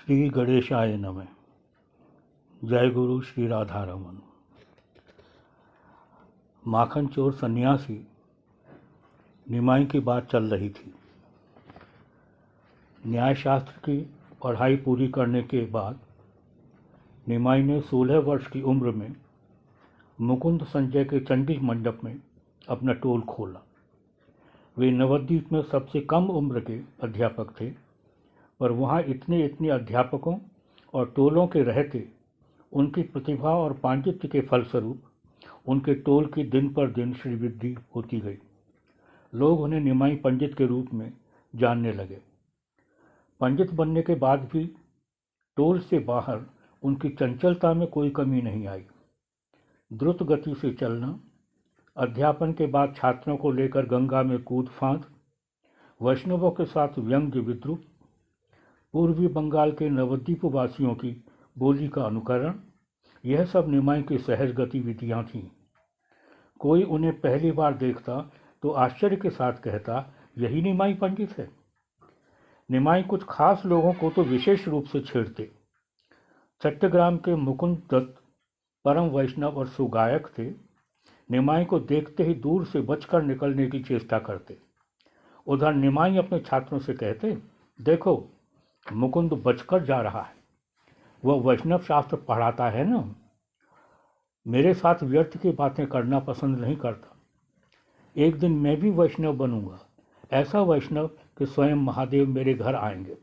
श्री गणेशाय नमः। जय गुरु श्री राधारमन। माखन चोर सन्यासी निमाई की बात चल रही थी। न्यायशास्त्र की पढ़ाई पूरी करने के बाद निमाई ने 16 वर्ष की उम्र में मुकुंद संजय के चंडी मंडप में अपना टोल खोला। वे नवद्वीप में सबसे कम उम्र के अध्यापक थे, पर वहाँ इतने अध्यापकों और टोलों के रहते उनकी प्रतिभा और पांडित्य के फलस्वरूप उनके टोल की दिन पर दिन श्रीवृद्धि होती गई। लोग उन्हें निमाई पंडित के रूप में जानने लगे। पंडित बनने के बाद भी टोल से बाहर उनकी चंचलता में कोई कमी नहीं आई। द्रुत गति से चलना, अध्यापन के बाद छात्रों को लेकर गंगा में कूद फांद, वैष्णवों के साथ व्यंग्य विद्रूप, पूर्वी बंगाल के नवद्वीप वासियों की बोली का अनुकरण, यह सब निमाई की सहज गतिविधियाँ थीं। कोई उन्हें पहली बार देखता तो आश्चर्य के साथ कहता, यही निमाई पंडित है। निमाई कुछ खास लोगों को तो विशेष रूप से छेड़ते। चट्टग्राम के मुकुंद दत्त परम वैष्णव और सुगायक थे। निमाई को देखते ही दूर से बचकर निकलने की चेष्टा करते। उधर निमाई अपने छात्रों से कहते, देखो मुकुंद बचकर जा रहा है, वह वैष्णव शास्त्र पढ़ाता है ना, मेरे साथ व्यर्थ की बातें करना पसंद नहीं करता। एक दिन मैं भी वैष्णव बनूंगा, ऐसा वैष्णव कि स्वयं महादेव मेरे घर आएंगे।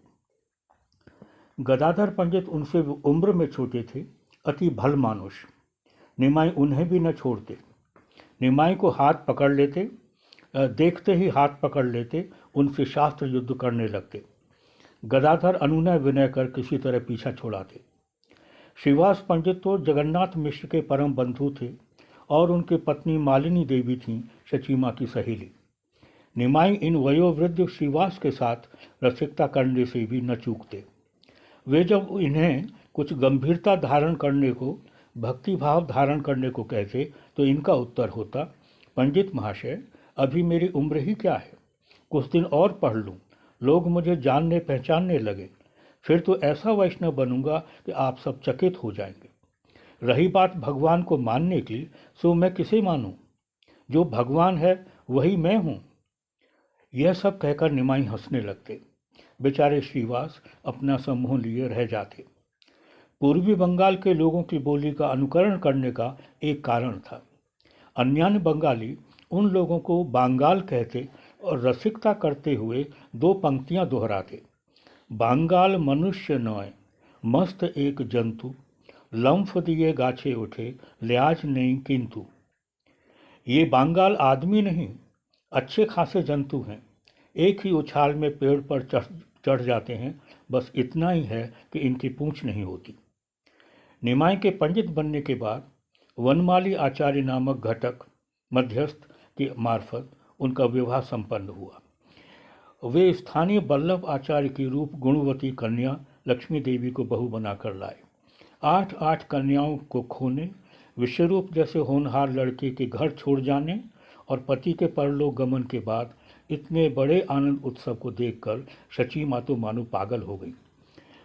गदाधर पंडित उनसे उम्र में छोटे थे, अति भल मानुष। निमाई उन्हें भी न छोड़ते। निमाई को हाथ पकड़ लेते, देखते ही हाथ पकड़ लेते, उनसे शास्त्र युद्ध करने लगते। गदाधर अनुनय विनय कर किसी तरह पीछा छुड़ाते। श्रीवास पंडित तो जगन्नाथ मिश्र के परम बंधु थे और उनकी पत्नी मालिनी देवी थीं शचीमा की सहेली। निमाई इन वयोवृद्ध श्रीवास के साथ रसिकता करने से भी न चूकते। वे जब इन्हें कुछ गंभीरता धारण करने को, भक्ति भाव धारण करने को कहते तो इनका उत्तर होता, पंडित महाशय, अभी मेरी उम्र ही क्या है, कुछ दिन और पढ़ लूँ, लोग मुझे जानने पहचानने लगे, फिर तो ऐसा वैष्णव बनूंगा कि आप सब चकित हो जाएंगे। रही बात भगवान को मानने की, सो मैं किसे मानूं? जो भगवान है वही मैं हूं। यह सब कहकर निमाई हंसने लगते। बेचारे श्रीवास अपना समूह लिए रह जाते। पूर्वी बंगाल के लोगों की बोली का अनुकरण करने का एक कारण था। अन्यान्य बंगाली उन लोगों को बांगाल कहते और रसिकता करते हुए दो पंक्तियां दोहराते। बांगाल मनुष्य नय, मस्त एक जंतु, लम्फ दिए गाछे उठे, लिहाज नहीं किंतु। ये बांगाल आदमी नहीं, अच्छे खासे जंतु हैं, एक ही उछाल में पेड़ पर चढ़ जाते हैं, बस इतना ही है कि इनकी पूंछ नहीं होती। निमाई के पंडित बनने के बाद वनमाली आचार्य नामक घटक मध्यस्थ के मार्फत उनका विवाह संपन्न हुआ। वे स्थानीय बल्लभ आचार्य की रूप गुणवती कन्या लक्ष्मी देवी को बहू बनाकर लाए। 8 कन्याओं को खोने, विश्वरूप जैसे होनहार लड़के के घर छोड़ जाने और पति के परलोक गमन के बाद इतने बड़े आनंद उत्सव को देखकर शचीमा तो मानो पागल हो गई।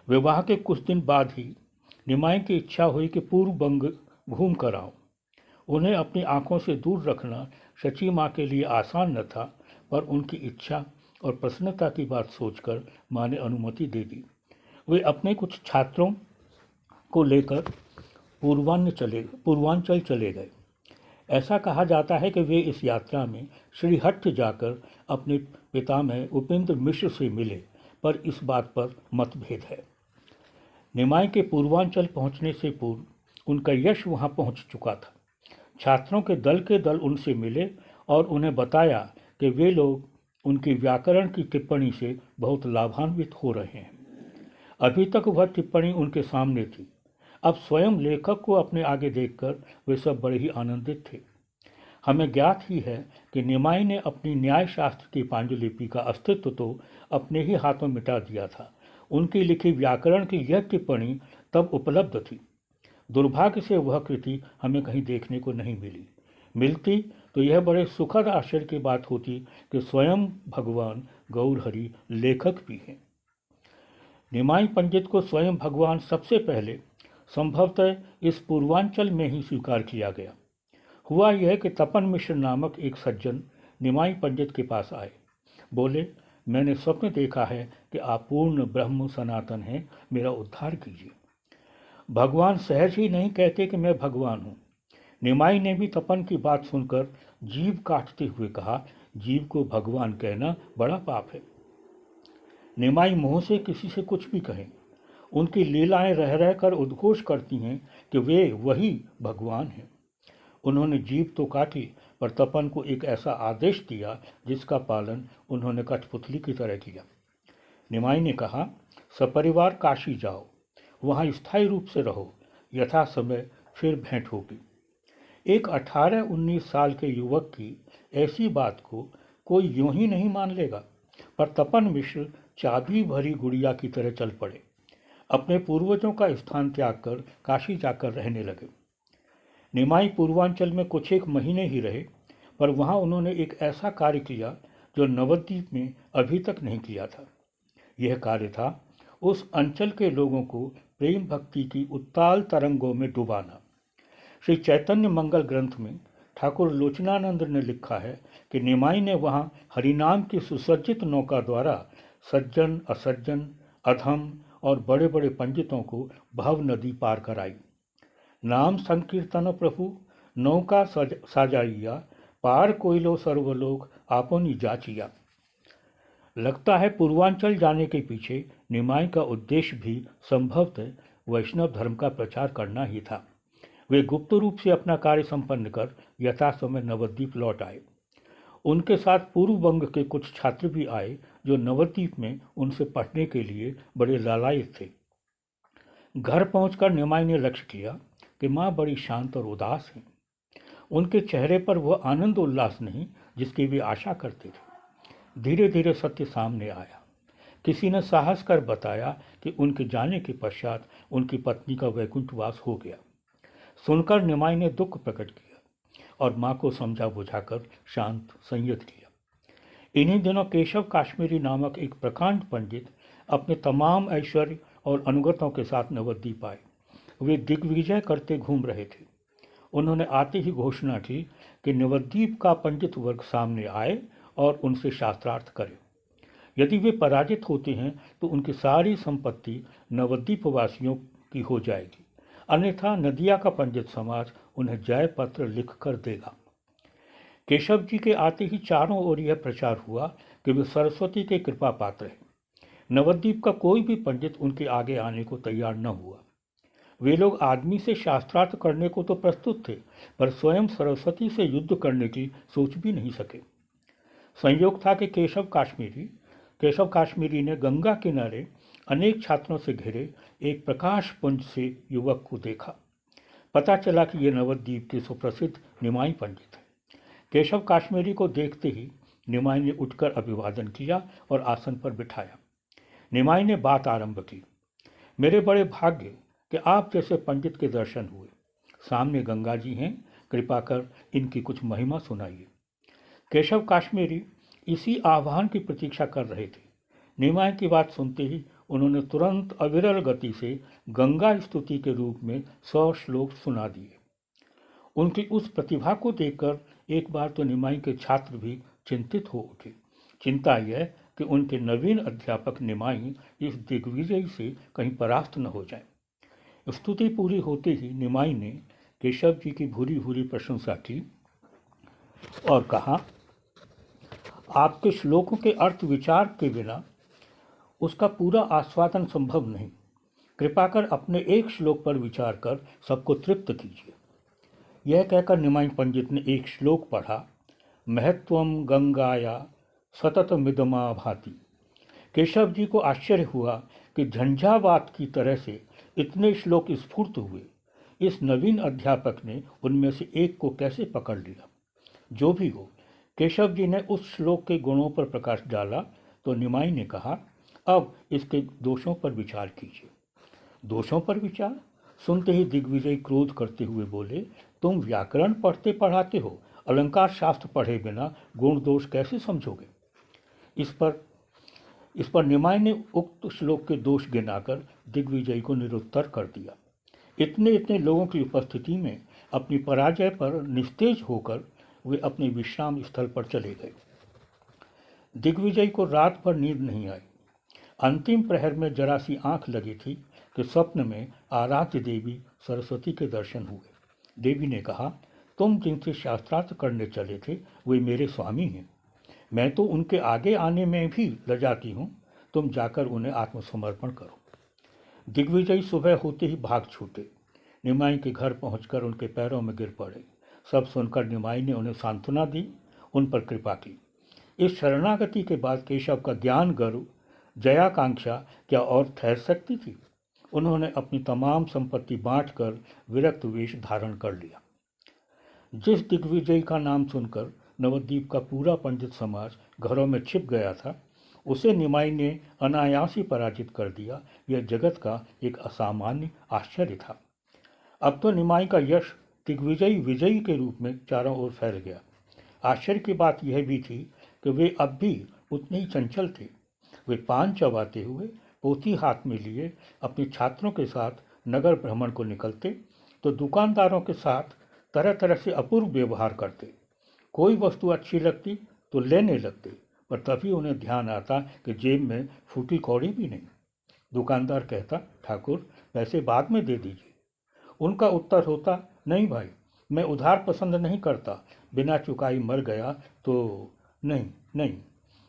विवाह के कुछ दिन बाद ही निमाई की इच्छा हुई कि पूर्व बंग घूम कर आऊं। उन्हें अपनी आंखों से दूर रखना शचीमा के लिए आसान न था, पर उनकी इच्छा और प्रसन्नता की बात सोचकर माँ ने अनुमति दे दी। वे अपने कुछ छात्रों को लेकर पूर्वांचल चले गए। ऐसा कहा जाता है कि वे इस यात्रा में श्रीहट्ट जाकर अपने पितामह उपेंद्र मिश्र से मिले, पर इस बात पर मतभेद है। निमाई के पूर्वांचल पहुंचने से पूर्व उनका यश वहां पहुंच चुका था। छात्रों के दल उनसे मिले और उन्हें बताया कि वे लोग उनकी व्याकरण की टिप्पणी से बहुत लाभान्वित हो रहे हैं। अभी तक वह टिप्पणी उनके सामने थी, अब स्वयं लेखक को अपने आगे देखकर वे सब बड़े ही आनंदित थे। हमें ज्ञात ही है कि निमाई ने अपनी न्याय शास्त्र की पांडुलिपि का अस्तित्व तो अपने ही हाथों मिटा दिया था। उनकी लिखी व्याकरण की यह टिप्पणी तब उपलब्ध थी। दुर्भाग्य से वह कृति हमें कहीं देखने को नहीं मिलती तो यह बड़े सुखद आश्चर्य की बात होती कि स्वयं भगवान गौर हरि लेखक भी हैं। निमाई पंडित को स्वयं भगवान सबसे पहले संभवतः इस पूर्वांचल में ही स्वीकार किया गया। हुआ यह कि तपन मिश्र नामक एक सज्जन निमाई पंडित के पास आए। बोले, मैंने स्वप्न देखा है कि आप पूर्ण ब्रह्म सनातन हैं, मेरा उद्धार कीजिए। भगवान सहज ही नहीं कहते कि मैं भगवान हूँ। निमाई ने भी तपन की बात सुनकर जीभ काटते हुए कहा, जीव को भगवान कहना बड़ा पाप है। निमाई मुँह से किसी से कुछ भी कहें, उनकी लीलाएं रह रह कर उद्घोष करती हैं कि वे वही भगवान हैं। उन्होंने जीभ तो काटी, पर तपन को एक ऐसा आदेश दिया जिसका पालन उन्होंने कठपुतली की तरह किया। निमाई ने कहा, सपरिवार काशी जाओ, वहाँ स्थायी रूप से रहो, यथा समय फिर भेंट होगी। एक 18-19 साल के युवक की ऐसी बात को कोई यूं ही नहीं मान लेगा, पर तपन मिश्र चाबी भरी गुड़िया की तरह चल पड़े। अपने पूर्वजों का स्थान त्याग कर काशी जाकर रहने लगे। निमाई पूर्वांचल में कुछ एक महीने ही रहे, पर वहाँ उन्होंने एक ऐसा कार्य किया जो नवद्वीप में अभी तक नहीं किया था। यह कार्य था उस अंचल के लोगों को प्रेम भक्ति की उत्ताल तरंगों में डुबाना। श्री चैतन्य मंगल ग्रंथ में ठाकुर लोचनानंद ने लिखा है कि निमाई ने वहाँ हरिनाम की सुसज्जित नौका द्वारा सज्जन, असज्जन, अधम और बड़े बड़े पंडितों को भव नदी पार कराई। नाम संकीर्तन प्रभु नौका साजाइया, पार कोइलो सर्वलोक आपोनी जाचिया। लगता है पूर्वांचल जाने के पीछे निमाई का उद्देश्य भी संभवतः वैष्णव धर्म का प्रचार करना ही था। वे गुप्त रूप से अपना कार्य संपन्न कर यथासमय नवद्वीप लौट आए। उनके साथ पूर्व बंग के कुछ छात्र भी आए जो नवद्वीप में उनसे पढ़ने के लिए बड़े लालायित थे। घर पहुंचकर निमाई ने लक्ष्य किया कि माँ बड़ी शांत और उदास हैं। उनके चेहरे पर वह आनंद उल्लास नहीं जिसकी वे आशा करते थे। धीरे धीरे सत्य सामने आया। किसी ने साहस कर बताया कि उनके जाने के पश्चात उनकी पत्नी का वैकुंठवास हो गया। सुनकर निमाई ने दुख प्रकट किया और माँ को समझा बुझाकर शांत संयत किया। इन्हीं दिनों केशव काश्मीरी नामक एक प्रकांड पंडित अपने तमाम ऐश्वर्य और अनुगतों के साथ नवद्वीप आए। वे दिग्विजय करते घूम रहे थे। उन्होंने आते ही घोषणा की कि नवद्वीप का पंडित वर्ग सामने आए और उनसे शास्त्रार्थ करे। यदि वे पराजित होते हैं तो उनकी सारी संपत्ति नवद्वीप वासियों की हो जाएगी, अन्यथा नदिया का पंडित समाज उन्हें जय पत्र लिख कर देगा। केशव जी के आते ही चारों ओर यह प्रचार हुआ कि वे सरस्वती के कृपा पात्र हैं। नवद्वीप का कोई भी पंडित उनके आगे आने को तैयार न हुआ। वे लोग आदमी से शास्त्रार्थ करने को तो प्रस्तुत थे, पर स्वयं सरस्वती से युद्ध करने की सोच भी नहीं सके। संयोग था कि केशव काश्मीरी ने गंगा किनारे अनेक छात्रों से घिरे एक प्रकाश पुंज से युवक को देखा। पता चला कि ये नवद्वीप के सुप्रसिद्ध निमाई पंडित हैं। केशव काश्मीरी को देखते ही निमाई ने उठकर अभिवादन किया और आसन पर बिठाया। निमाई ने बात आरंभ की, मेरे बड़े भाग्य कि आप जैसे पंडित के दर्शन हुए। सामने गंगा जी हैं, कृपा कर इनकी कुछ महिमा सुनाइए। केशव काश्मीरी इसी आह्वान की प्रतीक्षा कर रहे थे। निमाई की बात सुनते ही उन्होंने तुरंत अविरल गति से गंगा स्तुति के रूप में 100 श्लोक सुना दिए। उनकी उस प्रतिभा को देखकर एक बार तो निमाई के छात्र भी चिंतित हो उठे। चिंता यह कि उनके नवीन अध्यापक निमाई इस दिग्विजय से कहीं परास्त न हो जाए। स्तुति पूरी होते ही निमाई ने केशव जी की भूरी भूरी प्रशंसा की और कहा, आपके श्लोकों के अर्थ विचार के बिना उसका पूरा आस्वादन संभव नहीं। कृपा कर अपने एक श्लोक पर विचार कर सबको तृप्त कीजिए। यह कहकर निमाई पंडित ने एक श्लोक पढ़ा, महत्वम गंगाया सतत मिदमा भाति। केशव जी को आश्चर्य हुआ कि झंझावात की तरह से इतने श्लोक स्फूर्त हुए। इस नवीन अध्यापक ने उनमें से एक को कैसे पकड़ लिया। जो भी हो, केशव जी ने उस श्लोक के गुणों पर प्रकाश डाला तो निमाई ने कहा, अब इसके दोषों पर विचार कीजिए। दोषों पर विचार? सुनते ही दिग्विजय क्रोध करते हुए बोले, तुम व्याकरण पढ़ते पढ़ाते हो, अलंकार शास्त्र पढ़े बिना गुण दोष कैसे समझोगे। इस पर निमाई ने उक्त श्लोक के दोष गिनाकर दिग्विजय को निरुत्तर कर दिया। इतने इतने लोगों की उपस्थिति में अपनी पराजय पर निस्तेज होकर वे अपने विश्राम स्थल पर चले गए। दिग्विजय को रात भर नींद नहीं आई। अंतिम प्रहर में जरा सी आंख लगी थी कि स्वप्न में आराध्य देवी सरस्वती के दर्शन हुए। देवी ने कहा, तुम जिनसे शास्त्रार्थ करने चले थे वे मेरे स्वामी हैं। मैं तो उनके आगे आने में भी लजाती हूँ। तुम जाकर उन्हें आत्मसमर्पण करो। दिग्विजय सुबह होते ही भाग छूटे। निमाई के घर पहुंचकर उनके पैरों में गिर पड़े। सब सुनकर निमाई ने उन्हें सांत्वना दी, उन पर कृपा की। इस शरणागति के बाद केशव का ज्ञान गर्व, जयाकांक्षा क्या और ठहर सकती थी। उन्होंने अपनी तमाम संपत्ति बांटकर विरक्त वेश धारण कर लिया। जिस दिग्विजय का नाम सुनकर नवद्वीप का पूरा पंडित समाज घरों में छिप गया था, उसे निमाई ने अनायास ही पराजित कर दिया। यह जगत का एक असामान्य आश्चर्य था। अब तो निमाई का यश दिग्विजय विजयी के रूप में चारों ओर फैल गया। आश्चर्य की बात यह भी थी कि वे अब भी उतने ही चंचल थे। वे पान चबाते हुए, पोथी हाथ में लिए अपने छात्रों के साथ नगर भ्रमण को निकलते तो दुकानदारों के साथ तरह तरह से अपूर्व व्यवहार करते। कोई वस्तु अच्छी लगती तो लेने लगते, पर तभी उन्हें ध्यान आता कि जेब में फूटी कौड़ी भी नहीं। दुकानदार कहता, ठाकुर पैसे बाद में दे दीजिए। उनका उत्तर होता, नहीं भाई, मैं उधार पसंद नहीं करता, बिना चुकाई मर गया तो नहीं नहीं।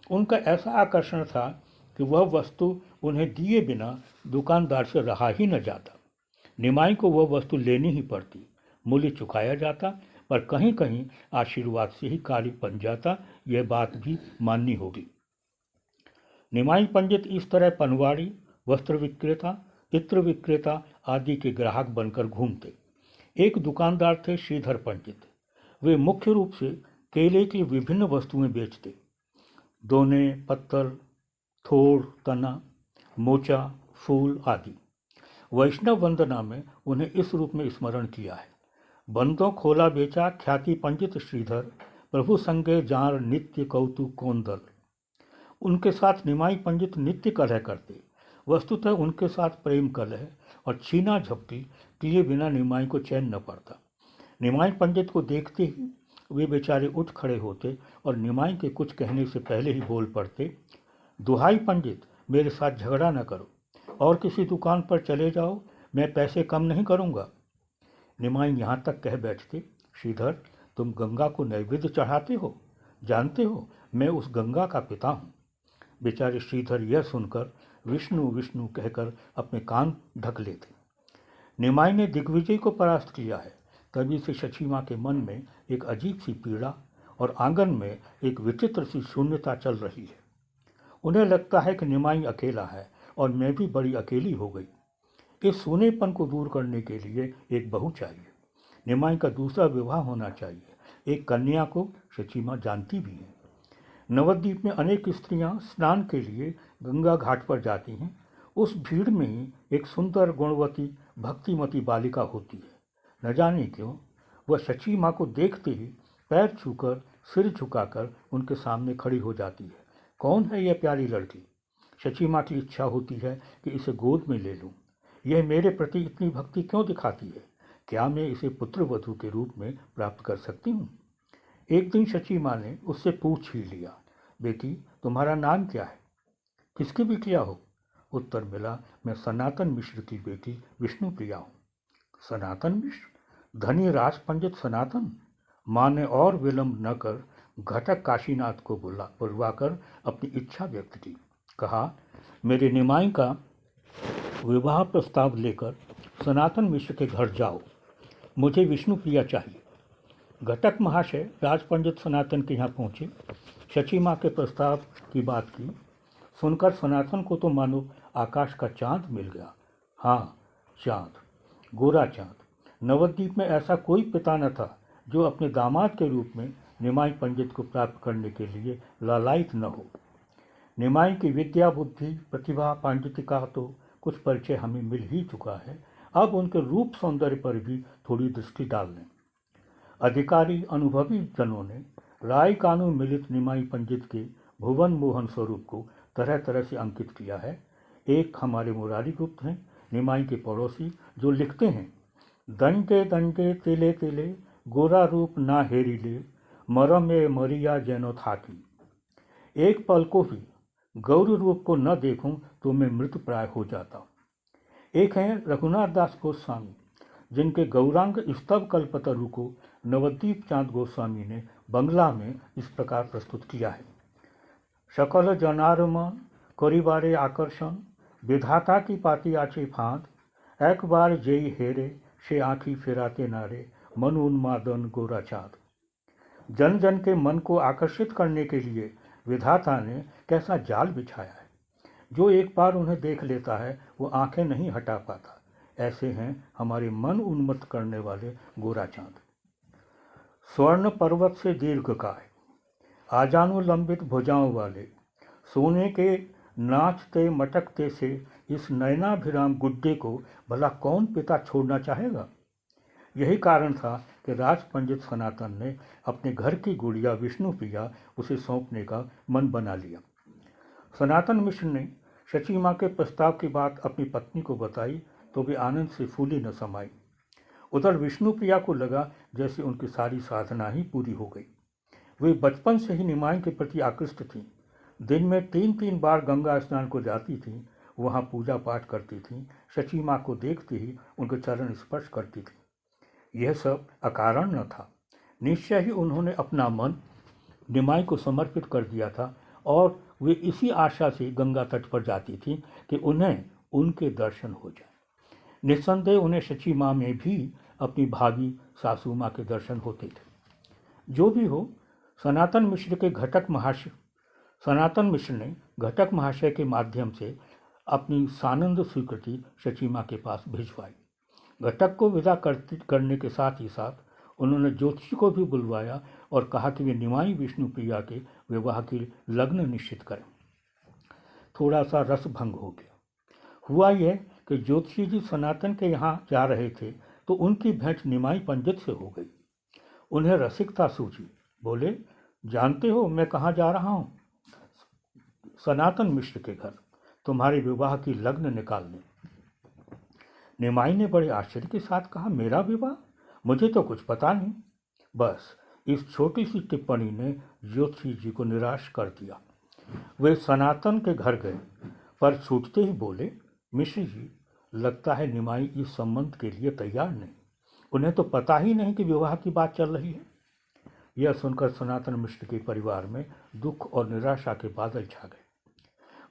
उनका ऐसा आकर्षण था कि वह वस्तु उन्हें दिए बिना दुकानदार से रहा ही न जाता। निमाई को वह वस्तु लेनी ही पड़ती। मूल्य चुकाया जाता, पर कहीं कहीं आशीर्वाद से ही कार्य बन जाता। यह बात भी माननी होगी। निमाई पंडित इस तरह पनवाड़ी, वस्त्र विक्रेता, इत्र विक्रेता आदि के ग्राहक बनकर घूमते। एक दुकानदार थे श्रीधर पंडित। वे मुख्य रूप से केले की विभिन्न वस्तुएं बेचते। दोने, पत्तल, थोड़, तना, मोचा, फूल आदि। वैष्णव वंदना में उन्हें इस रूप में स्मरण किया है। बंदों खोला बेचा ख्याति पंडित श्रीधर, प्रभु संगे जार नित्य कौतुक कौंदल। उनके साथ निमाई पंडित नित्य कलह करते। वस्तुतः उनके साथ प्रेम कलह और छीना झपटी किए बिना निमाई को चैन न पड़ता। निमाई पंडित को देखते ही वे बेचारे उठ खड़े होते और निमाई के कुछ कहने से पहले ही बोल पड़ते, दुहाई पंडित, मेरे साथ झगड़ा न करो और किसी दुकान पर चले जाओ, मैं पैसे कम नहीं करूँगा। निमाई यहाँ तक कह बैठते, श्रीधर, तुम गंगा को नैवेद्य चढ़ाते हो, जानते हो मैं उस गंगा का पिता हूँ। बेचारे श्रीधर यह सुनकर विष्णु विष्णु कहकर अपने कान ढक लेते। निमाई ने दिग्विजय को परास्त किया है, तभी से शची माँ के मन में एक अजीब सी पीड़ा और आंगन में एक विचित्र सी शून्यता चल रही है। उन्हें लगता है कि निमाई अकेला है और मैं भी बड़ी अकेली हो गई। इस सूनेपन को दूर करने के लिए एक बहू चाहिए। निमाई का दूसरा विवाह होना चाहिए। एक कन्या को शची माँ जानती भी है। नवद्वीप में अनेक स्त्रियां स्नान के लिए गंगा घाट पर जाती हैं। उस भीड़ में ही एक सुंदर, गुणवती, भक्तिमती बालिका होती है। न जाने क्यों वह शची माँ को देखते ही पैर छूकर, सिर झुकाकर उनके सामने खड़ी हो जाती है। कौन है यह प्यारी लड़की? शची माँ की इच्छा होती है कि इसे गोद में ले लूँ। यह मेरे प्रति इतनी भक्ति क्यों दिखाती है? क्या मैं इसे पुत्र वधू के रूप में प्राप्त कर सकती हूँ? एक दिन शची माँ ने उससे पूछ ही लिया, बेटी, तुम्हारा नाम क्या है? किसकी बिटिया हो? उत्तर मिला, मैं सनातन मिश्र की बेटी विष्णु प्रिया हूँ। सनातन मिश्र? धनी राज पंडित सनातन? माँ ने और विलंब न कर घटक काशीनाथ को बुलवाकर अपनी इच्छा व्यक्त की। कहा, मेरे निमाई का विवाह प्रस्ताव लेकर सनातन मिश्र के घर जाओ। मुझे विष्णु प्रिया चाहिए। घटक महाशय राज पंडित सनातन के यहाँ पहुँचे। शची माँ के प्रस्ताव की बात की सुनकर सनातन को तो मानो आकाश का चांद मिल गया। हाँ, चांद, गोरा चांद। नवद्वीप में ऐसा कोई पिता न था जो अपने दामाद के रूप में निमाई पंडित को प्राप्त करने के लिए लालायित न हो। निमाई की विद्या, बुद्धि, प्रतिभा, पांडित्य का तो कुछ परिचय हमें मिल ही चुका है। अब उनके रूप सौंदर्य पर भी थोड़ी दृष्टि डाल लें। अधिकारी अनुभवी जनों ने राय कानून मिलित निमाई पंडित के भुवन मोहन स्वरूप को तरह तरह से अंकित किया है। एक हमारे मुरारी गुप्त हैं, निमाई के पड़ोसी, जो लिखते हैं, दंडे दंडे तिले तिले गोरा रूप ना हेरी ले, मरम ए मरिया जैनो थाकी। एक पल को भी गौर रूप को न देखूं तो मैं मृत प्राय हो जाता। एक हैं रघुनाथ दास गोस्वामी, जिनके गौरांग स्तव कल्पतरु को नवद्वीप चांद गोस्वामी ने बंगला में इस प्रकार प्रस्तुत किया है। सकल जनार मन करिबारे आकर्षण, विधाता की पाती आछे फांद, एक बार जेई हेरे से आँखी फेराते नारे, मन उन्मादन गोरा चाँद। जन जन के मन को आकर्षित करने के लिए विधाता ने कैसा जाल बिछाया है। जो एक बार उन्हें देख लेता है वो आंखें नहीं हटा पाता। ऐसे हैं हमारे मन उन्मत्त करने वाले गोरा चाँद। स्वर्ण पर्वत से दीर्घकाय, आजानु लंबित भुजाओं वाले, सोने के नाचते मटकते से इस नयनाभिराम गुड्डे को भला कौन पिता छोड़ना चाहेगा। यही कारण था कि राज पंडित सनातन ने अपने घर की गुड़िया विष्णु प्रिया उसे सौंपने का मन बना लिया। सनातन मिश्र ने शची माँ के प्रस्ताव की बात अपनी पत्नी को बताई तो वे आनंद से फूली न समाई। उधर विष्णु प्रिया को लगा जैसे उनकी सारी साधना ही पूरी हो गई। वे बचपन से ही निमाई के प्रति आकृष्ट थीं। दिन में 3-3 बार गंगा स्नान को जाती थीं, वहाँ पूजा पाठ करती थीं, शची माँ को देखते ही उनके चरण स्पर्श करती थीं। यह सब अकारण न था। निश्चय ही उन्होंने अपना मन निमाई को समर्पित कर दिया था और वे इसी आशा से गंगा तट पर जाती थीं कि उन्हें उनके दर्शन हो जाए। निस्संदेह उन्हें शची माँ में भी अपनी भाभी सासू माँ के दर्शन होते थे। जो भी हो, सनातन मिश्र ने घटक महाशय के माध्यम से अपनी सानंद स्वीकृति शची माँ के पास भिजवाई। घटक को विदा करने के साथ ही साथ उन्होंने ज्योतिषी को भी बुलवाया और कहा कि वे निमाई विष्णु प्रिया के विवाह की लग्न निश्चित करें। थोड़ा सा रस भंग हो गया। हुआ यह कि ज्योतिषी जी सनातन के यहाँ जा रहे थे तो उनकी भेंट निमाई पंडित से हो गई। उन्हें रसिकता सूझी। बोले, जानते हो मैं कहाँ जा रहा हूँ? सनातन मिश्र के घर, तुम्हारे विवाह की लग्न निकालने। निमाई ने बड़े आश्चर्य के साथ कहा, मेरा विवाह? मुझे तो कुछ पता नहीं। बस इस छोटी सी टिप्पणी ने ज्योतिषी जी को निराश कर दिया। वे सनातन के घर गए, पर छूटते ही बोले, मिश्र जी, लगता है निमाई इस संबंध के लिए तैयार नहीं। उन्हें तो पता ही नहीं कि विवाह की बात चल रही है। यह सुनकर सनातन मिश्र के परिवार में दुख और निराशा के बादल छा गए।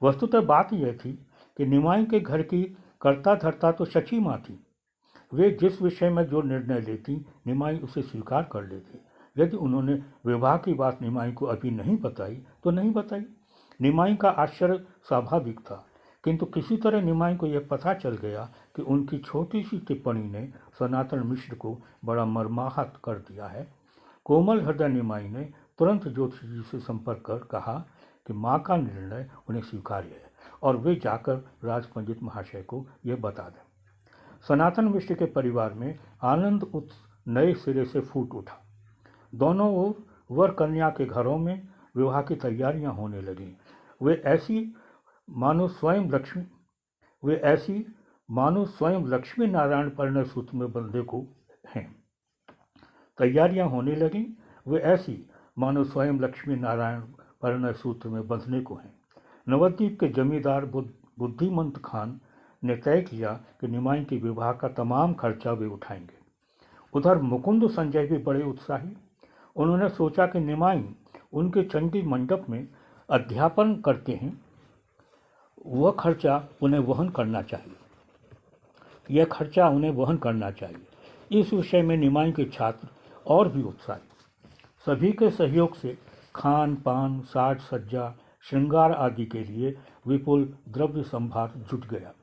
वस्तुतः बात यह थी कि निमाई के घर की कर्ता धर्ता तो शची माँ थी। वे जिस विषय में जो निर्णय लेती, निमाई उसे स्वीकार कर लेती। यदि उन्होंने विवाह की बात निमाई को अभी नहीं बताई तो नहीं बताई। निमाई का आश्चर्य स्वाभाविक था, किंतु किसी तरह निमाई को यह पता चल गया कि उनकी छोटी सी टिप्पणी ने सनातन मिश्र को बड़ा मर्माहत कर दिया है। कोमल हृदय निमाई ने तुरंत ज्योतिषी जी से संपर्क कर कहा कि माँ का निर्णय उन्हें स्वीकार्य है और वे जाकर राज पंडित महाशय को यह बता दें। सनातन मिश्र के परिवार में आनंद उत्सव नए सिरे से फूट उठा। दोनों ओर वर कन्या के घरों में विवाह की तैयारियां होने लगीं। वे ऐसी मानो स्वयं लक्ष्मी नारायण परिणय सूत्र में बंधे को हैं। तैयारियां होने लगीं। वे ऐसी मानो स्वयं लक्ष्मी नारायण परिणय सूत्र में बंधने को हैं। नवद्वीप के जमींदार बुद्धिमंत खान ने तय किया कि निमाई के विवाह का तमाम खर्चा वे उठाएंगे। उधर मुकुंद संजय भी बड़े उत्साही। उन्होंने सोचा कि निमाई उनके चंडी मंडप में अध्यापन करते हैं, वह खर्चा उन्हें वहन करना चाहिए। इस विषय में निमाई के छात्र और भी उत्साही। सभी के सहयोग से खान पान, साज सज्जा, श्रृंगार आदि के लिए विपुल द्रव्य संभार जुट गया।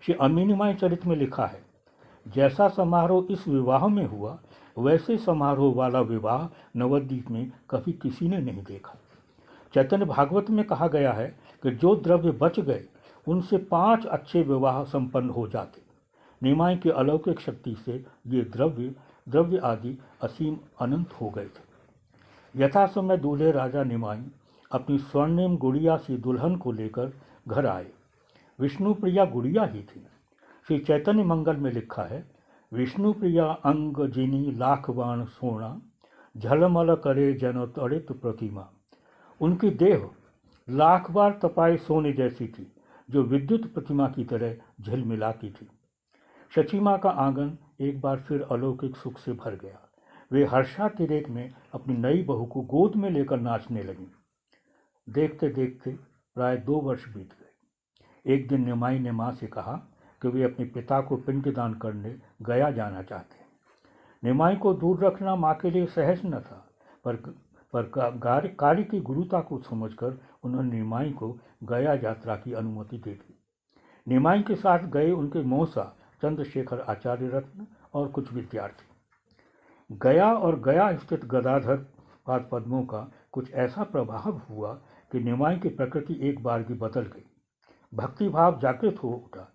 श्री अमीनिमाई चरित में लिखा है, जैसा समारोह इस विवाह में हुआ वैसे समारोह वाला विवाह नवद्वीप में कभी किसी ने नहीं देखा। चैतन्य भागवत में कहा गया है कि जो द्रव्य बच गए उनसे 5 अच्छे विवाह संपन्न हो जाते। निमाई की अलौकिक शक्ति से ये द्रव्य आदि असीम अनंत हो गए थे। यथा समय दूल्हे राजा निमाई अपनी स्वर्णिम गुड़िया सी दुल्हन को लेकर घर आए। विष्णुप्रिया गुड़िया ही थी। श्री चैतन्य मंगल में लिखा है, विष्णुप्रिया अंग जिनी लाख बाण सोना, झलमल करे जन तड़ित प्रतिमा। उनकी देह लाख बार तपाए सोने जैसी थी, जो विद्युत प्रतिमा की तरह झिलमिलाती थी। शची माँ का आंगन एक बार फिर अलौकिक सुख से भर गया। वे हर्षातिरेक में अपनी नई बहू को गोद में लेकर नाचने लगीं। देखते देखते प्राय 2 वर्ष बीत गए। एक दिन निमाई ने माँ से कहा कि वे अपने पिता को पिंडदान करने गया जाना चाहते हैं। निमाई को दूर रखना माँ के लिए सहज न था, पर कार्य की गुरुता को समझकर उन्होंने निमाई को गया यात्रा की अनुमति दे दी। निमाई के साथ गए उनके मौसा चंद्रशेखर आचार्य रत्न और कुछ विद्यार्थी। गया और गया स्थित गदाधर पाद पद्मों का कुछ ऐसा प्रभाव हुआ कि निमाई की प्रकृति एक बार की बदल गई। भक्ति भाव जागृत हो उठा।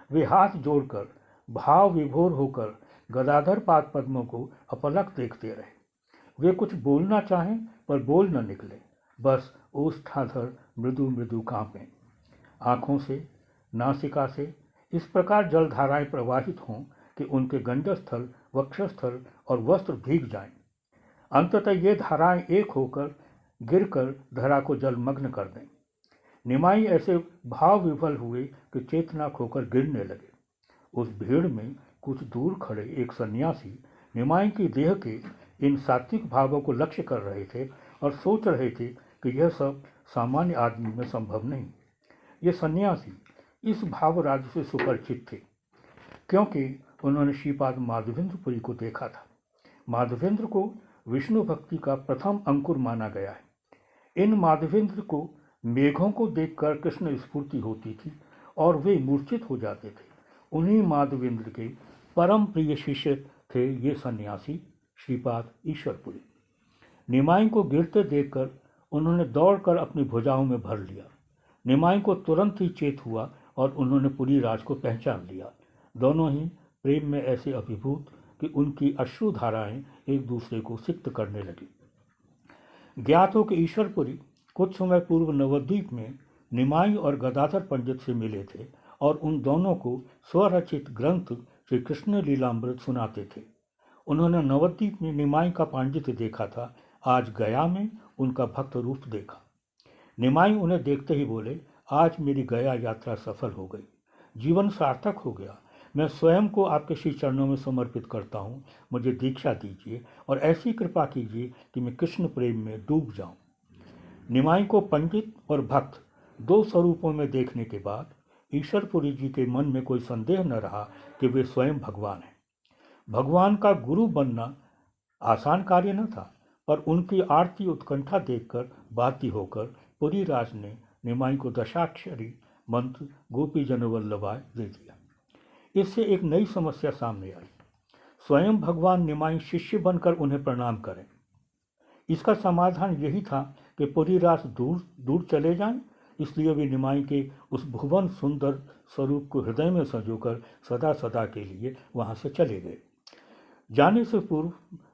वे हाथ जोड़कर भाव विभोर होकर गदाधर पाद पद्मों को अपलक देखते रहे। वे कुछ बोलना चाहें पर बोल न निकले, बस ओष्ठाधर मृदु मृदु कांपें। आँखों से, नासिका से इस प्रकार जलधाराएं प्रवाहित हों कि उनके गंडस्थल, वक्षस्थल और वस्त्र भीग जाएं। अंततः ये धाराएं एक होकर गिरकर धरा को जलमग्न कर दें। निमाई ऐसे भाव विफल हुए कि चेतना खोकर गिरने लगे। उस भीड़ में कुछ दूर खड़े एक सन्यासी निमाई की देह के इन सात्विक भावों को लक्ष्य कर रहे थे और सोच रहे थे कि यह सब सामान्य आदमी में संभव नहीं। ये सन्यासी इस भावराज से सुपरिचित थे, क्योंकि उन्होंने श्रीपाद माधवेंद्रपुरी को देखा था। माधवेंद्र को विष्णु भक्ति का प्रथम अंकुर माना गया है। इन माधवेंद्र को मेघों को देखकर कृष्ण स्फूर्ति होती थी और वे मूर्छित हो जाते थे। उन्हीं माधवेंद्र के परम प्रिय शिष्य थे ये सन्यासी श्रीपाद ईश्वरपुरी। निमाई को गिरते देखकर उन्होंने दौड़कर अपनी भुजाओं में भर लिया। निमाई को तुरंत ही चेत हुआ और उन्होंने पुरी राज को पहचान लिया। दोनों ही प्रेम में ऐसे अभिभूत कि उनकी अश्रुधाराएं एक दूसरे को सिक्त करने लगी। ज्ञात हो कि ईश्वरपुरी कुछ समय पूर्व नवद्वीप में निमाई और गदाधर पंडित से मिले थे और उन दोनों को स्वरचित ग्रंथ श्री कृष्ण लीलामृत सुनाते थे। उन्होंने नवद्वीप में निमाई का पांडित्य देखा था, आज गया में उनका भक्त रूप देखा। निमाई उन्हें देखते ही बोले, आज मेरी गया यात्रा सफल हो गई, जीवन सार्थक हो गया। मैं स्वयं को आपके श्री चरणों में समर्पित करता हूँ। मुझे दीक्षा दीजिए और ऐसी कृपा कीजिए कि मैं कृष्ण प्रेम में डूब जाऊँ। निमाई को पंडित और भक्त 2 स्वरूपों में देखने के बाद ईश्वरपुरी जी के मन में कोई संदेह न रहा कि वे स्वयं भगवान हैं। भगवान का गुरु बनना आसान कार्य न था, पर उनकी आरती उत्कंठा देखकर बाध्य होकर पुरी राज ने निमाई को दशाक्षरी मंत्र गोपी जनवल्लभाय दे दिया। इससे एक नई समस्या सामने आई। स्वयं भगवान निमाई शिष्य बनकर उन्हें प्रणाम करें। इसका समाधान यही था कि पुरी राज दूर दूर चले जाएं, इसलिए वे निमाई के उस भुवन सुंदर स्वरूप को हृदय में संजोकर सदा सदा के लिए वहां से चले गए। जाने से पूर्व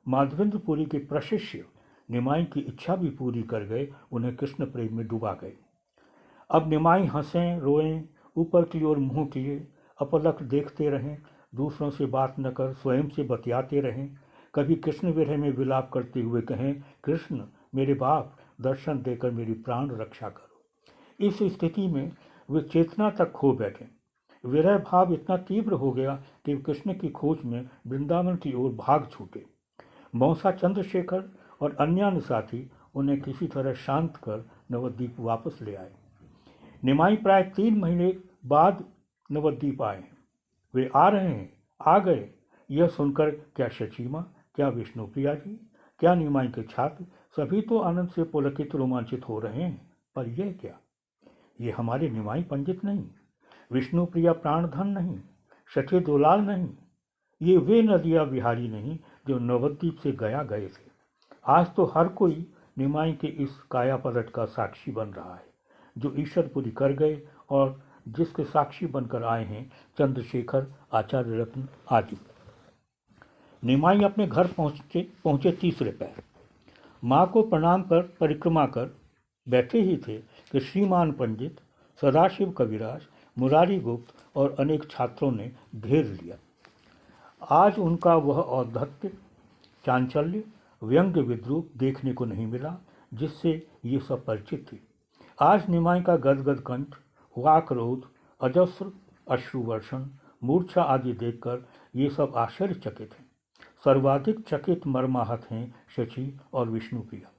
माधवेंद्रपुरी के प्रशिष्य निमाई की इच्छा भी पूरी कर गए, उन्हें कृष्ण प्रेम में डुबा गए। अब निमाई हंसें रोएं, ऊपर की ओर मुंह किए अपलक देखते रहें, दूसरों से बात न कर स्वयं से बतियाते रहें। कभी कृष्ण विरह में विलाप करते हुए कहें, कृष्ण मेरे बाप, दर्शन देकर मेरी प्राण रक्षा करो। इस स्थिति में वे चेतना तक खो बैठे। विरह भाव इतना तीव्र हो गया कि कृष्ण की खोज में वृंदावन की ओर भाग छूटे। मौसा चंद्रशेखर और अन्य साथी उन्हें किसी तरह शांत कर नवद्वीप वापस ले आए। निमाई प्राय 3 महीने बाद नवद्वीप आए। वे आ रहे हैं, आ गए, यह सुनकर क्या शचीमा, क्या विष्णुप्रिया जी, क्या निमाई के छात्र सभी तो आनंद से पुलकित रोमांचित हो रहे हैं। पर यह क्या, ये हमारे निमाई पंडित नहीं, विष्णुप्रिया प्राणधन नहीं, शचे दुलाल नहीं, ये वे नदिया बिहारी नहीं जो नवद्वीप से गया गए थे। आज तो हर कोई निमाई के इस काया पलट का साक्षी बन रहा है जो ईश्वरपुरी कर गए और जिसके साक्षी बनकर आए हैं चंद्रशेखर, आचार्य रत्न आदि। निमाई अपने घर पहुंचे तीसरे पैर। माँ को प्रणाम कर परिक्रमा कर बैठे ही थे कि श्रीमान पंडित, सदाशिव कविराज, मुरारी गुप्त और अनेक छात्रों ने घेर लिया। आज उनका वह औद्धत्य, चांचल्य, व्यंग्य विद्रूप देखने को नहीं मिला जिससे ये सब परिचित थे। आज निमाई का गदगद कंठ, वाक्रोध, अजस्र अश्रुवर्षण, मूर्छा आदि देखकर ये सब आश्चर्यचकित हैं। सर्वाधिक चकित मर्माहत हैं शची और विष्णुप्रिया।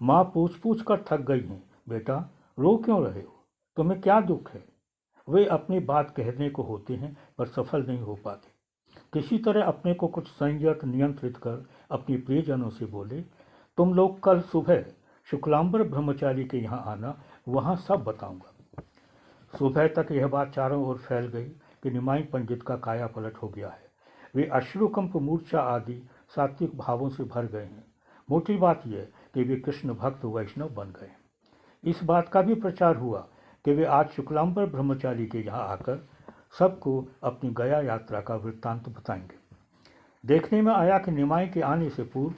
माँ पूछ पूछ कर थक गई हैं, बेटा रो क्यों रहे हो, तुम्हें क्या दुख है। वे अपनी बात कहने को होते हैं पर सफल नहीं हो पाते। किसी तरह अपने को कुछ संयत नियंत्रित कर अपनी प्रियजनों से बोले, तुम लोग कल सुबह शुक्लांबर ब्रह्मचारी के यहाँ आना, वहाँ सब बताऊंगा। सुबह तक यह बात चारों ओर फैल गई कि निमाई पंडित का काया पलट हो गया है। वे अश्रुकंप, मूर्छा आदि सात्विक भावों से भर गए हैं। मोटी बात यह कि वे कृष्ण भक्त वैष्णव बन गए। इस बात का भी प्रचार हुआ कि वे आज शुक्लांबर ब्रह्मचारी के यहाँ आकर सबको अपनी गया यात्रा का वृत्तांत बताएंगे। देखने में आया कि निमाई के आने से पूर्व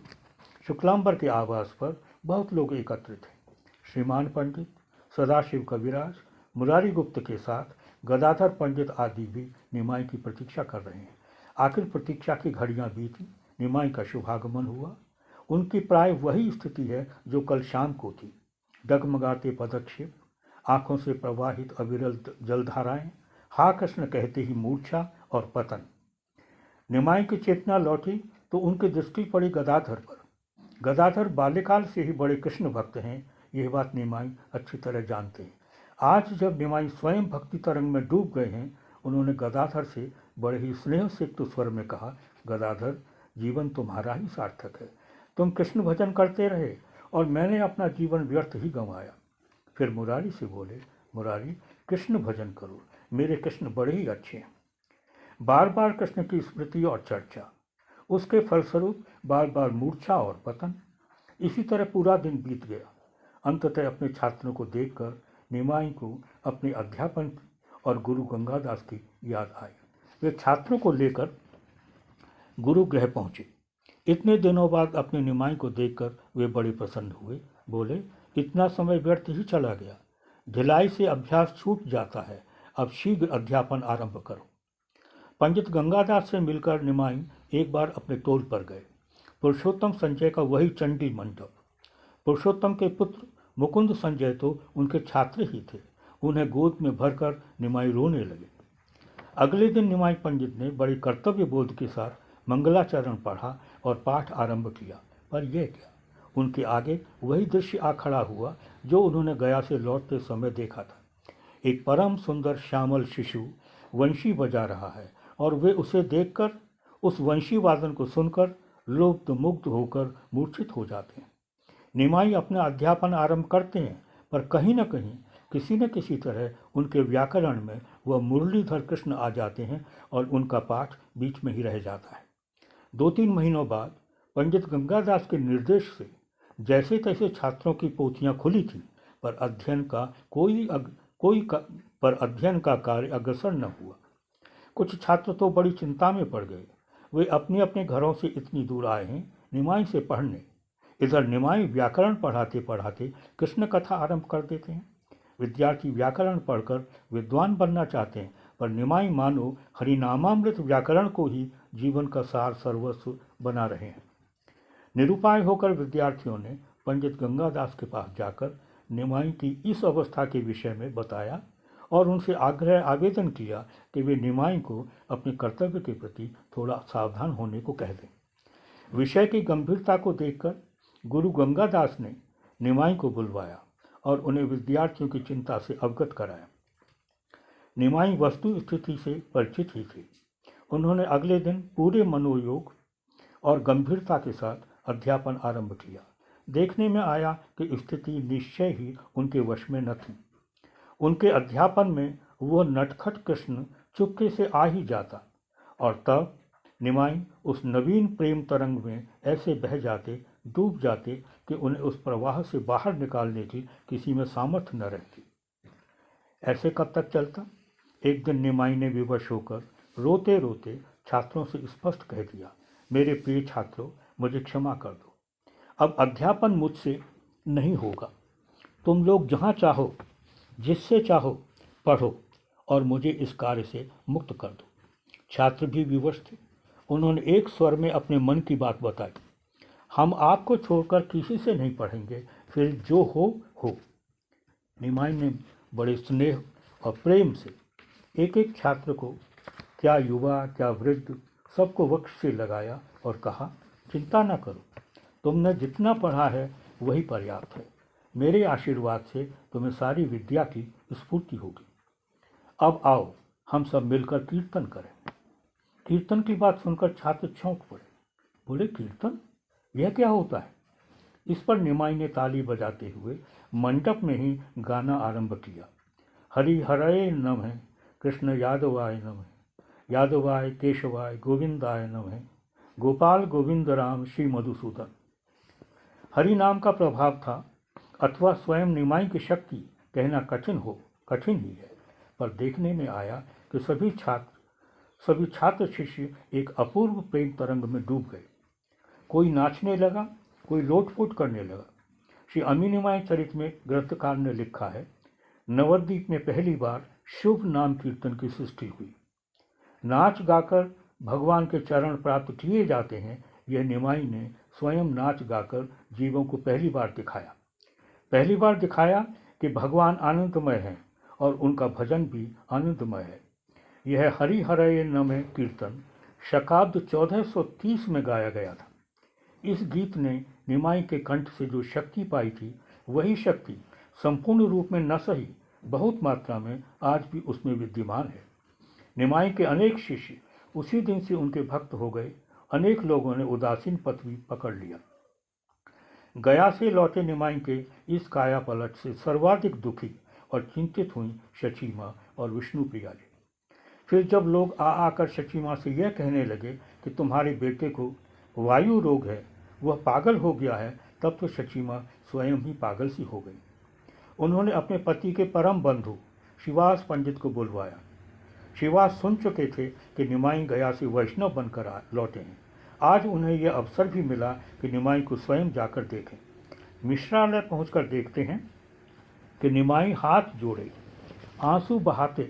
शुक्लांबर के आवास पर बहुत लोग एकत्रित थे। श्रीमान पंडित, सदाशिव कविराज, मुरारी गुप्त के साथ गदाधर पंडित आदि भी निमाई की प्रतीक्षा कर रहे हैं। आखिर प्रतीक्षा की घड़ियां बीती, निमाई का शुभागमन हुआ। उनकी प्राय वही स्थिति है जो कल शाम को थी। डगमगाते पदक्षेप, आंखों से प्रवाहित अविरल जलधाराएं, हा कृष्ण कहते ही मूर्छा और पतन। निमाई की चेतना लौटी तो उनकी दृष्टि पड़ी गदाधर पर। गदाधर बाल्यकाल से ही बड़े कृष्ण भक्त हैं, यह बात निमाई अच्छी तरह जानते हैं। आज जब निमाई स्वयं भक्ति तरंग में डूब गए हैं, उन्होंने गदाधर से बड़े ही स्नेह सिक्त स्वर में कहा, गदाधर, जीवन तुम्हारा ही सार्थक है। तुम कृष्ण भजन करते रहे और मैंने अपना जीवन व्यर्थ ही गंवाया। फिर मुरारी से बोले, मुरारी, कृष्ण भजन करो, मेरे कृष्ण बड़े ही अच्छे हैं। बार बार कृष्ण की स्मृति और चर्चा, उसके फलस्वरूप बार बार मूर्छा और पतन। इसी तरह पूरा दिन बीत गया। अंततः अपने छात्रों को देखकर निमाई को अपने अध्यापन और गुरु गंगादास की याद आई। वे छात्रों को लेकर गुरु गृह पहुँचे। इतने दिनों बाद अपने निमाई को देखकर वे बड़े प्रसन्न हुए। बोले, इतना समय व्यर्थ ही चला गया, ढिलाई से अभ्यास छूट जाता है, अब शीघ्र अध्यापन आरंभ करो। पंडित गंगादास से मिलकर निमाई एक बार अपने टोल पर गए। पुरुषोत्तम संजय का वही चंडी मंडप। पुरुषोत्तम के पुत्र मुकुंद संजय तो उनके छात्र ही थे। उन्हें गोद में भरकर निमाई रोने लगे। अगले दिन निमाई पंडित ने बड़े कर्तव्य बोध के साथ मंगलाचरण पढ़ा और पाठ आरंभ किया, पर यह क्या, उनके आगे वही दृश्य आ खड़ा हुआ जो उन्होंने गया से लौटते समय देखा था। एक परम सुंदर श्यामल शिशु वंशी बजा रहा है और वे उसे देखकर, उस वंशी वादन को सुनकर लुब्ध मुग्ध होकर मूर्छित हो जाते हैं। निमाई अपना अध्यापन आरंभ करते हैं, पर कहीं न कहीं किसी न किसी तरह उनके व्याकरण में वह मुरलीधर कृष्ण आ जाते हैं और उनका पाठ बीच में ही रह जाता है। 2-3 महीनों बाद पंडित गंगादास के निर्देश से जैसे तैसे छात्रों की पोथियां खुली थी, पर अध्ययन का कार्य अग्रसर न हुआ। कुछ छात्र तो बड़ी चिंता में पड़ गए। वे अपने अपने घरों से इतनी दूर आए हैं निमाई से पढ़ने। इधर निमाई व्याकरण पढ़ाते पढ़ाते कृष्ण कथा आरंभ कर देते हैं। विद्यार्थी व्याकरण पढ़कर विद्वान बनना चाहते हैं, पर निमाई मानो हरिनामामृत व्याकरण को ही जीवन का सार सर्वस्व बना रहे हैं। निरुपाय होकर विद्यार्थियों ने पंडित गंगादास के पास जाकर निमाई की इस अवस्था के विषय में बताया और उनसे आवेदन किया कि वे निमाई को अपने कर्तव्य के प्रति थोड़ा सावधान होने को कह दें। विषय की गंभीरता को देखकर गुरु गंगादास ने निमाई को बुलवाया और उन्हें विद्यार्थियों की चिंता से अवगत कराया। निमाई वस्तु स्थिति से परिचित ही थे। उन्होंने अगले दिन पूरे मनोयोग और गंभीरता के साथ अध्यापन आरंभ किया। देखने में आया कि स्थिति निश्चय ही उनके वश में न थी। उनके अध्यापन में वह नटखट कृष्ण चुपके से आ ही जाता और तब निमाई उस नवीन प्रेम तरंग में ऐसे बह जाते, डूब जाते कि उन्हें उस प्रवाह से बाहर निकालने की किसी में सामर्थ्य न रहती। ऐसे कब तक चलता? एक दिन निमाई ने विवश होकर रोते रोते छात्रों से स्पष्ट कह दिया, मेरे प्रिय छात्रों, मुझे क्षमा कर दो, अब अध्यापन मुझसे नहीं होगा। तुम लोग जहाँ चाहो, जिससे चाहो पढ़ो और मुझे इस कार्य से मुक्त कर दो। छात्र भी विवश थे। उन्होंने एक स्वर में अपने मन की बात बताई। हम आपको छोड़कर किसी से नहीं पढ़ेंगे, फिर जो हो। निमाई ने बड़े स्नेह और प्रेम से एक एक छात्र को, क्या युवा क्या वृद्ध, सबको वक्ष से लगाया और कहा, चिंता न करो, तुमने जितना पढ़ा है वही पर्याप्त है। मेरे आशीर्वाद से तुम्हें सारी विद्या की स्फूर्ति होगी। अब आओ हम सब मिलकर कीर्तन करें। कीर्तन की बात सुनकर छात्र चौंक पड़े। बोले, कीर्तन? यह क्या होता है? इस पर निमाई ने ताली बजाते हुए मंडप में ही गाना आरंभ किया। हरि हरये नमः, कृष्ण यादवाय नमः, यादवाय केशवाय गोविंदाय नमः, गोपाल गोविंद राम श्री मधुसूदन। हरि नाम का प्रभाव था अथवा स्वयं निमाई की शक्ति कहना कठिन ही है, पर देखने में आया कि सभी छात्र शिष्य एक अपूर्व प्रेम तरंग में डूब गए। कोई नाचने लगा, कोई लोटपोट करने लगा। श्री अमीनिमाय चरित में ग्रंथकार ने लिखा है, नवद्वीप में पहली बार शुभ नाम कीर्तन की सृष्टि हुई। नाच गाकर भगवान के चरण प्राप्त किए जाते हैं, यह निमाई ने स्वयं नाच गाकर जीवों को पहली बार दिखाया कि भगवान आनंदमय हैं और उनका भजन भी आनंदमय है। यह हरि हरये नमः कीर्तन शकाब्द 1430 में गाया गया था। इस गीत ने निमाई के कंठ से जो शक्ति पाई थी, वही शक्ति संपूर्ण रूप में न सही, बहुत मात्रा में आज भी उसमें विद्यमान है। निमाई के अनेक शिष्य उसी दिन से उनके भक्त हो गए। अनेक लोगों ने उदासीन पथ भी पकड़ लिया। गया से लौटे निमाई के इस काया पलट से सर्वाधिक दुखी और चिंतित हुई शची माँ और विष्णुप्रिया जी। फिर जब लोग आकर शची माँ से यह कहने लगे कि तुम्हारे बेटे को वायु रोग है, वह पागल हो गया है, तब तो शची माँ स्वयं ही पागल सी हो गई। उन्होंने अपने पति के परम बंधु शिवास पंडित को बुलवाया। शिवास सुन चुके थे कि निमाई गया से वैष्णव बनकर लौटे हैं। आज उन्हें यह अवसर भी मिला कि निमाई को स्वयं जाकर देखें। मिश्रालय पहुंचकर देखते हैं कि निमाई हाथ जोड़े आंसू बहाते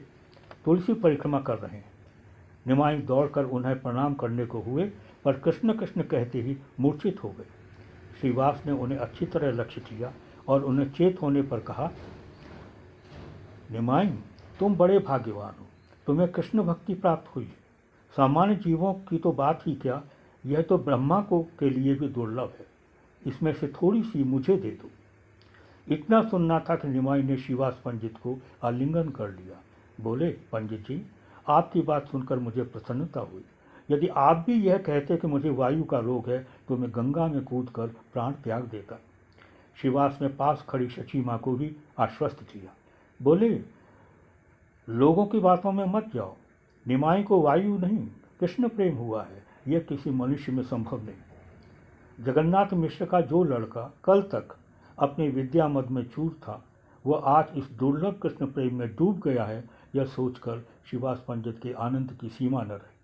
तुलसी परिक्रमा कर रहे हैं। निमाई दौड़कर उन्हें प्रणाम करने को हुए, पर कृष्ण कृष्ण कहते ही मूर्छित हो गए। श्रीवास ने उन्हें अच्छी तरह लक्ष्य किया और उन्हें चेत होने पर कहा, निमाई, तुम बड़े भाग्यवान हो, तुम्हें कृष्ण भक्ति प्राप्त हुई है। सामान्य जीवों की तो बात ही क्या, यह तो ब्रह्मा को के लिए भी दुर्लभ है। इसमें से थोड़ी सी मुझे दे दो। इतना सुनना था कि निमाई ने शिवास पंडित को आलिंगन कर लिया। बोले, पंडित जी, आपकी बात सुनकर मुझे प्रसन्नता हुई। यदि आप भी यह कहते कि मुझे वायु का रोग है, तो मैं गंगा में कूदकर प्राण त्याग देता। शिवास ने पास खड़ी शची माँ को भी आश्वस्त किया। बोले, लोगों की बातों में मत जाओ। निमाई को वायु नहीं, कृष्ण प्रेम हुआ है, यह किसी मनुष्य में संभव नहीं। जगन्नाथ मिश्र का जो लड़का कल तक अपने विद्या मद में चूर था, वह आज इस दुर्लभ कृष्ण प्रेम में डूब गया है। यह सोचकर शिवास पंडित के आनंद की सीमा न रही।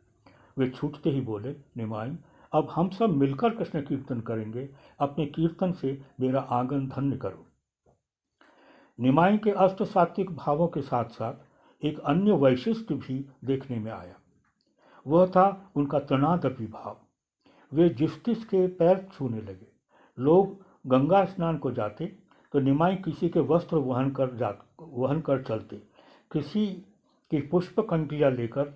वे छूटते ही बोले, निमाई, अब हम सब मिलकर कृष्ण कीर्तन करेंगे। अपने कीर्तन से मेरा आंगन धन्य करो। निमाई के अष्ट सात्विक भावों के साथ साथ एक अन्य वैशिष्ट्य भी देखने में आया। वह था उनका तृणादपि भाव। वे जिस के पैर छूने लगे। लोग गंगा स्नान को जाते तो निमाई किसी के वस्त्र वहन कर चलते, किसी की पुष्प कंटियाँ लेकर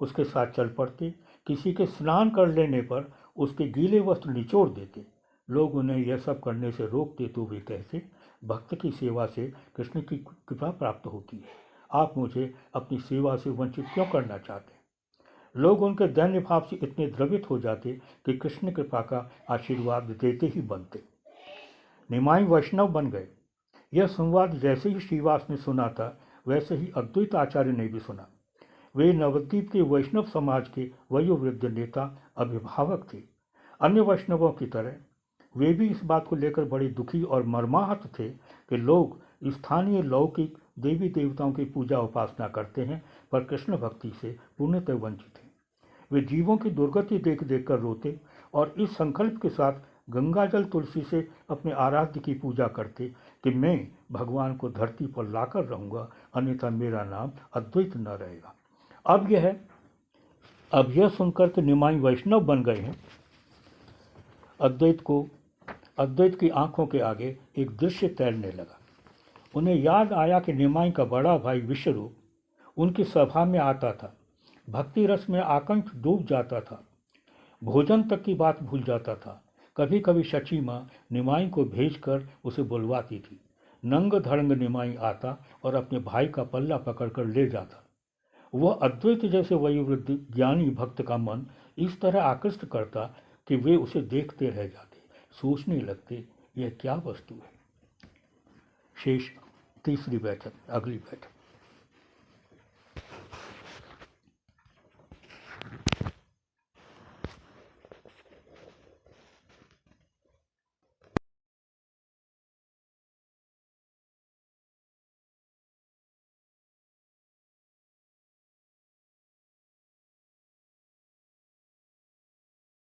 उसके साथ चल पड़ते, किसी के स्नान कर लेने पर उसके गीले वस्त्र निचोड़ देते। लोग उन्हें यह सब करने से रोकते तो वे कहते, भक्त की सेवा से कृष्ण की कृपा प्राप्त होती है, आप मुझे अपनी सेवा से वंचित क्यों करना चाहते हैं? लोग उनके दैन्य भाव से इतने द्रवित हो जाते कि कृष्ण कृपा का आशीर्वाद देते ही बनते। निमाई वैष्णव बन गए। यह संवाद जैसे ही श्रीवास ने सुना था, वैसे ही अद्वैत आचार्य ने भी सुना। वे नवद्वीप के वैष्णव समाज के वयोवृद्ध नेता अभिभावक थे। अन्य वैष्णवों की तरह वे भी इस बात को लेकर बड़े दुखी और मर्माहत थे कि लोग स्थानीय लौकिक देवी देवताओं की पूजा उपासना करते हैं, पर कृष्ण भक्ति से पूर्णतः वंचित हैं। वे जीवों की दुर्गति देख देख कर रोते और इस संकल्प के साथ गंगाजल तुलसी से अपने आराध्य की पूजा करते कि मैं भगवान को धरती पर लाकर रहूँगा, अन्यथा मेरा नाम अद्वैत न रहेगा। अब यह सुनकर के निमाई वैष्णव बन गए हैं। अद्वैत की आंखों के आगे एक दृश्य तैरने लगा। उन्हें याद आया कि निमाई का बड़ा भाई विश्वरूप उनकी सभा में आता था, भक्ति रस में आकंठ डूब जाता था, भोजन तक की बात भूल जाता था। कभी कभी शची माँ निमाई को भेजकर उसे बुलवाती थी। नंग धड़ंग निमाई आता और अपने भाई का पल्ला पकड़कर ले जाता। वह अद्वैत जैसे वयोवृद्ध ज्ञानी भक्त का मन इस तरह आकृष्ट करता कि वे उसे देखते रह जाते, सोचने लगते, यह क्या वस्तु है। शेष तीसरी बैठक, अगली बैठक।